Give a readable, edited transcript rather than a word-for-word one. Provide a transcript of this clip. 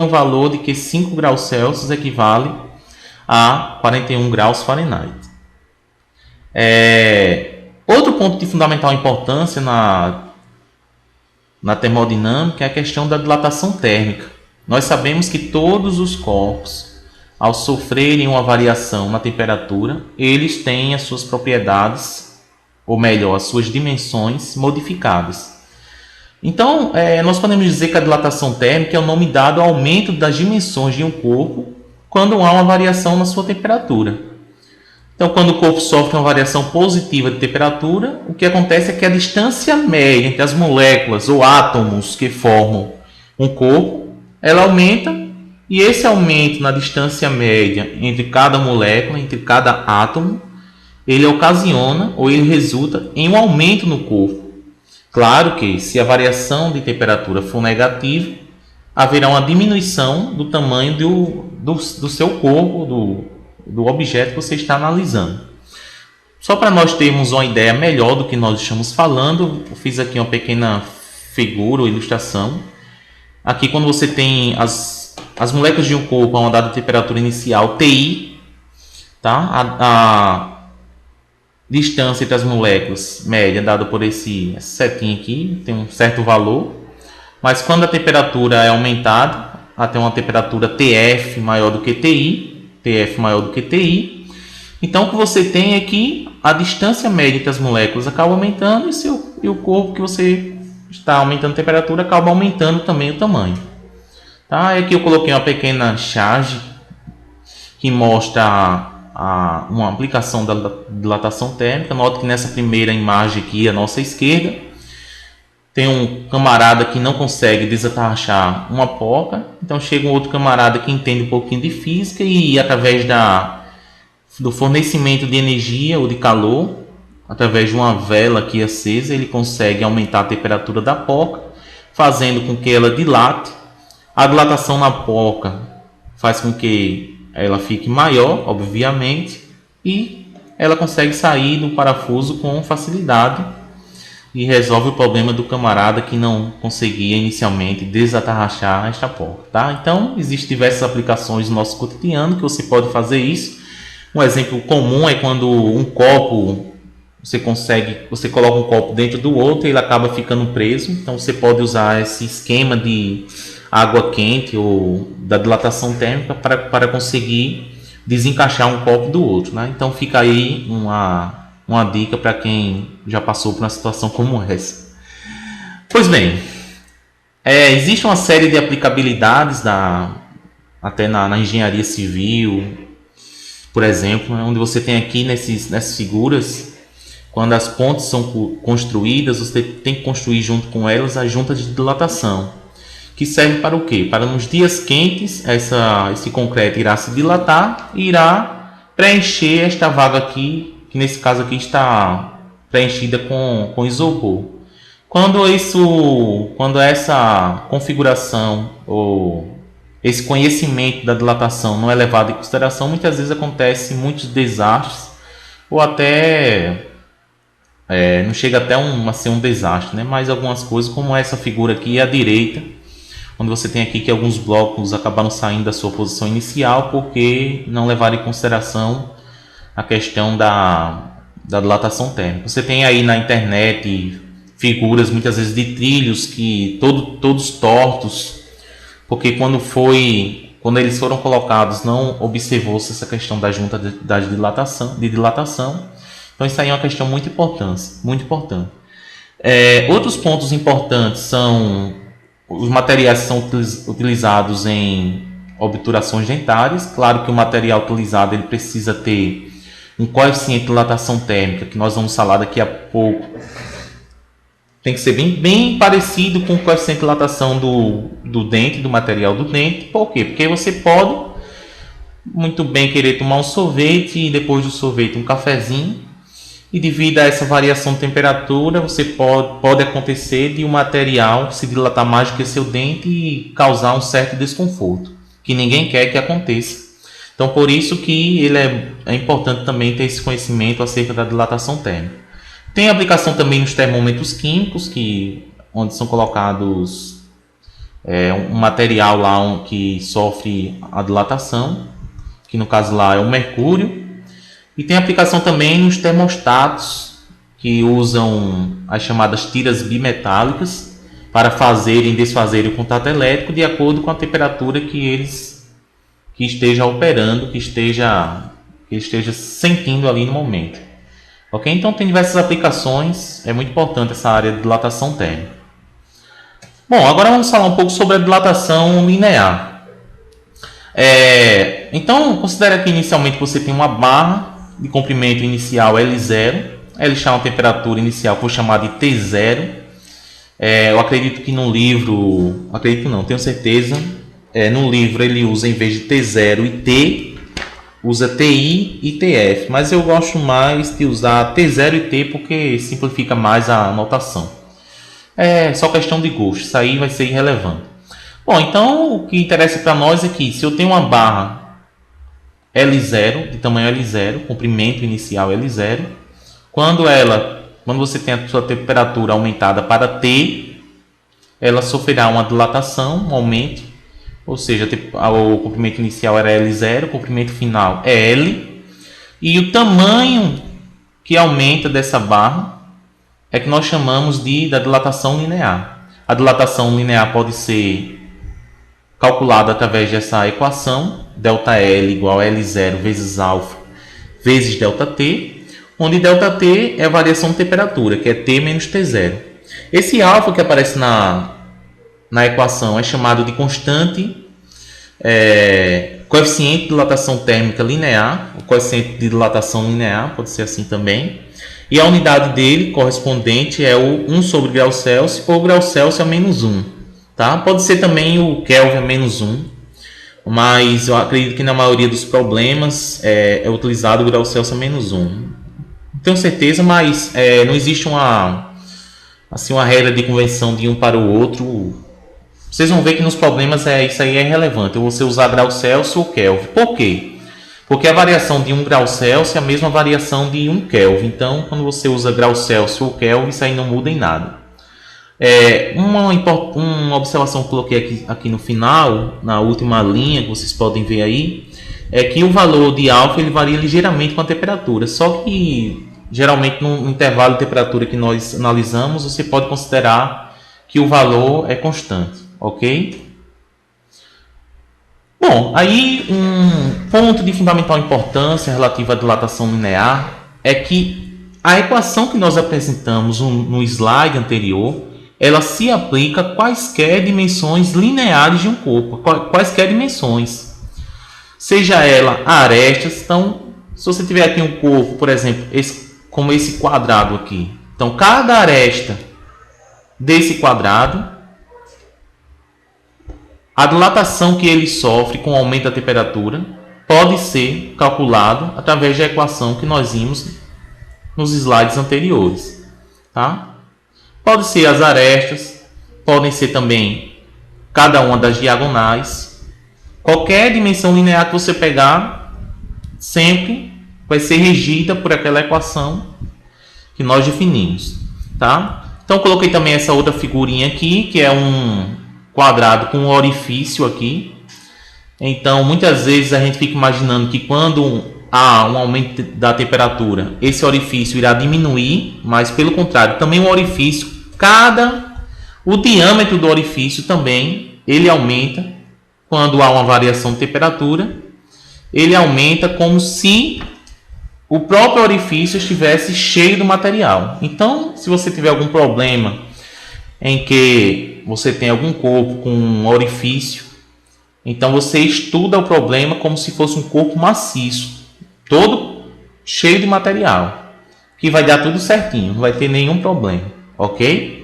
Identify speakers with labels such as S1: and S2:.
S1: um valor de que 5 graus Celsius equivale a 41 graus Fahrenheit. Outro ponto de fundamental importância na termodinâmica é a questão da dilatação térmica. Nós sabemos que todos os corpos, ao sofrerem uma variação na temperatura, eles têm as suas propriedades, ou melhor, as suas dimensões modificadas. Então, nós podemos dizer que a dilatação térmica é o nome dado ao aumento das dimensões de um corpo quando há uma variação na sua temperatura. Então, quando o corpo sofre uma variação positiva de temperatura, o que acontece é que a distância média entre as moléculas ou átomos que formam um corpo, ela aumenta, e esse aumento na distância média entre cada molécula, entre cada átomo, ele ocasiona ou ele resulta em um aumento no corpo. Claro que, se a variação de temperatura for negativa, haverá uma diminuição do tamanho do seu corpo, do objeto que você está analisando. Só para nós termos uma ideia melhor do que nós estamos falando, eu fiz aqui uma pequena figura ou ilustração. Aqui, quando você tem as moléculas de um corpo a uma dada temperatura inicial, TI, tá? A distância entre as moléculas média dada por esse setinho aqui, tem um certo valor, mas quando a temperatura é aumentada até uma temperatura TF maior do que TI, então o que você tem é que a distância média entre as moléculas acaba aumentando e o corpo que você está aumentando a temperatura acaba aumentando também o tamanho. Tá? Aqui eu coloquei uma pequena charge que mostra uma aplicação da dilatação térmica. Note que nessa primeira imagem aqui à nossa esquerda tem um camarada que não consegue desatarrachar uma porca, então chega um outro camarada que entende um pouquinho de física e através do fornecimento de energia ou de calor, através de uma vela aqui acesa, ele consegue aumentar a temperatura da porca, fazendo com que ela dilate. A dilatação na porca faz com que ela fique maior, obviamente, e ela consegue sair do parafuso com facilidade e resolve o problema do camarada que não conseguia inicialmente desatarrachar esta porca. Tá? Então, existem diversas aplicações no nosso cotidiano que você pode fazer isso. Um exemplo comum é quando um copo, você coloca um copo dentro do outro e ele acaba ficando preso. Então, você pode usar esse esquema de água quente ou da dilatação térmica para conseguir desencaixar um copo do outro. Né? Então, fica aí uma dica para quem já passou por uma situação como essa. Pois bem, existe uma série de aplicabilidades até na engenharia civil, por exemplo, onde você tem aqui nessas figuras, quando as pontes são construídas, você tem que construir junto com elas a junta de dilatação, que serve para o quê? Para nos dias quentes esse concreto irá se dilatar e irá preencher esta vaga aqui, que nesse caso aqui está preenchida com isopor. Quando essa configuração ou esse conhecimento da dilatação não é levado em consideração, muitas vezes acontecem muitos desastres, ou até não chega até a ser um desastre, né? Mas algumas coisas, como essa figura aqui à direita, onde você tem aqui que alguns blocos acabaram saindo da sua posição inicial porque não levaram em consideração a questão da dilatação térmica. Você tem aí na internet figuras muitas vezes de trilhos que todos tortos, porque quando eles foram colocados não observou-se essa questão da junta de dilatação. Então isso aí é uma questão muito importante. Outros pontos importantes são os materiais que são utilizados em obturações dentárias. Claro que o material utilizado ele precisa ter um coeficiente de dilatação térmica, que nós vamos falar daqui a pouco. Tem que ser bem parecido com o coeficiente de dilatação do dente, do material do dente. Por quê? Porque você pode muito bem querer tomar um sorvete e depois do sorvete um cafezinho. E devido a essa variação de temperatura, você pode acontecer de um material se dilatar mais do que seu dente e causar um certo desconforto, que ninguém quer que aconteça. Então, por isso que é importante também ter esse conhecimento acerca da dilatação térmica. Tem aplicação também nos termômetros químicos, onde são colocados é um material lá que sofre a dilatação, que no caso lá é o mercúrio. E tem aplicação também nos termostatos, que usam as chamadas tiras bimetálicas para fazerem e desfazerem o contato elétrico de acordo com a temperatura que esteja operando, que esteja sentindo ali no momento. Ok? Então tem diversas aplicações, é muito importante essa área de dilatação térmica. Bom, agora vamos falar um pouco sobre a dilatação linear. Então, considere que inicialmente você tem uma barra de comprimento inicial L0. Ele chama a temperatura inicial, que vou chamar de T0. Eu acredito que no livro, acredito não, tenho certeza, no livro ele usa, em vez de T0 e T, usa TI e TF, mas eu gosto mais de usar T0 e T porque simplifica mais a notação. É só questão de gosto, isso aí vai ser irrelevante. Bom, então o que interessa para nós é que se eu tenho uma barra L0, de tamanho L0, comprimento inicial L0, quando você tem a sua temperatura aumentada para T, ela sofrerá uma dilatação, um aumento, ou seja, o comprimento inicial era L0, o comprimento final é L, e o tamanho que aumenta dessa barra é que nós chamamos da dilatação linear. A dilatação linear pode ser calculada através dessa equação, ΔL igual a L0 vezes alfa vezes ΔT, onde ΔT é a variação de temperatura, que é T menos T0. Esse alfa que aparece na equação é chamado de constante, coeficiente de dilatação térmica linear, o coeficiente de dilatação linear, pode ser assim também. E a unidade dele correspondente é o 1 sobre grau Celsius ou grau Celsius a menos 1. Tá? Pode ser também o Kelvin a menos 1, mas eu acredito que na maioria dos problemas é utilizado o grau Celsius a menos 1. Não tenho certeza, mas não existe uma regra de conversão de um para o outro. Vocês vão ver que nos problemas isso aí é relevante. Você usar grau Celsius ou Kelvin. Por quê? Porque a variação de 1 grau Celsius é a mesma variação de 1 Kelvin. Então, quando você usa grau Celsius ou Kelvin, isso aí não muda em nada. Uma observação que eu coloquei aqui no final, na última linha, que vocês podem ver aí, é que o valor de alfa ele varia ligeiramente com a temperatura. Só que, geralmente, no intervalo de temperatura que nós analisamos, você pode considerar que o valor é constante. Ok? Bom, aí um ponto de fundamental importância relativo à dilatação linear é que a equação que nós apresentamos no slide anterior, ela se aplica a quaisquer dimensões lineares de um corpo, quaisquer dimensões, seja ela arestas. Então, se você tiver aqui um corpo, por exemplo, como esse quadrado aqui, então cada aresta desse quadrado, a dilatação que ele sofre com o aumento da temperatura pode ser calculado através da equação que nós vimos nos slides anteriores. Tá? Pode ser as arestas, podem ser também cada uma das diagonais. Qualquer dimensão linear que você pegar, sempre vai ser regida por aquela equação que nós definimos. Tá? Então, coloquei também essa outra figurinha aqui, que é um quadrado com um orifício aqui. Então, muitas vezes a gente fica imaginando que quando há um aumento da temperatura, esse orifício irá diminuir, mas pelo contrário, também o orifício, o diâmetro do orifício também, ele aumenta quando há uma variação de temperatura. Ele aumenta como se o próprio orifício estivesse cheio do material. Então, se você tiver algum problema em que você tem algum corpo com um orifício, então você estuda o problema como se fosse um corpo maciço, todo cheio de material, que vai dar tudo certinho, não vai ter nenhum problema, ok?